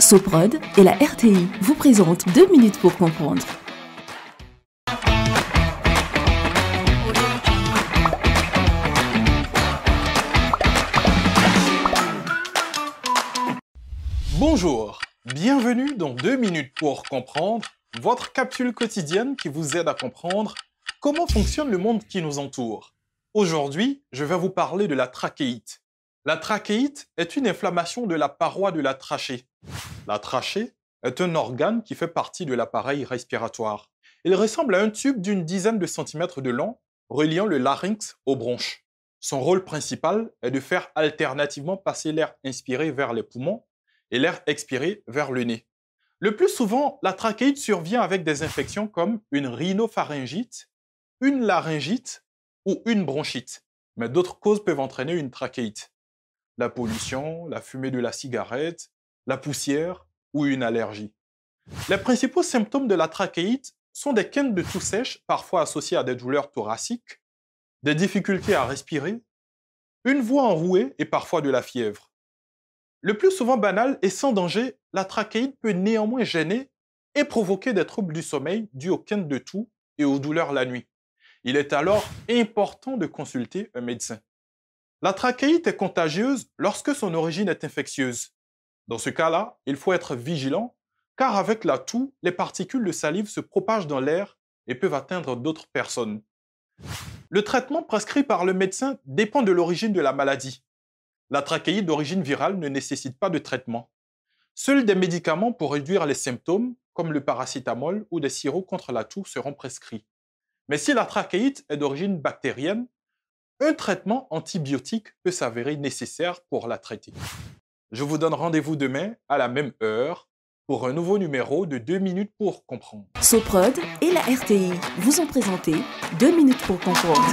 Soprod et la RTI vous présentent 2 minutes pour comprendre. Bonjour, bienvenue dans 2 minutes pour comprendre, votre capsule quotidienne qui vous aide à comprendre comment fonctionne le monde qui nous entoure. Aujourd'hui, je vais vous parler de la trachéite. La trachéite est une inflammation de la paroi de la trachée. La trachée est un organe qui fait partie de l'appareil respiratoire. Il ressemble à un tube d'une dizaine de centimètres de long, reliant le larynx aux bronches. Son rôle principal est de faire alternativement passer l'air inspiré vers les poumons et l'air expiré vers le nez. Le plus souvent, la trachéite survient avec des infections comme une rhinopharyngite, une laryngite ou une bronchite. Mais d'autres causes peuvent entraîner une trachéite. La pollution, la fumée de la cigarette, la poussière ou une allergie. Les principaux symptômes de la trachéite sont des quintes de toux sèche, parfois associées à des douleurs thoraciques, des difficultés à respirer, une voix enrouée et parfois de la fièvre. Le plus souvent banal et sans danger, la trachéite peut néanmoins gêner et provoquer des troubles du sommeil dus aux quintes de toux et aux douleurs la nuit. Il est alors important de consulter un médecin. La trachéite est contagieuse lorsque son origine est infectieuse. Dans ce cas-là, il faut être vigilant, car avec la toux, les particules de salive se propagent dans l'air et peuvent atteindre d'autres personnes. Le traitement prescrit par le médecin dépend de l'origine de la maladie. La trachéite d'origine virale ne nécessite pas de traitement. Seuls des médicaments pour réduire les symptômes, comme le paracétamol ou des sirops contre la toux, seront prescrits. Mais si la trachéite est d'origine bactérienne, un traitement antibiotique peut s'avérer nécessaire pour la traiter. Je vous donne rendez-vous demain à la même heure pour un nouveau numéro de 2 minutes pour comprendre. Soprod et la RTI vous ont présenté 2 minutes pour comprendre.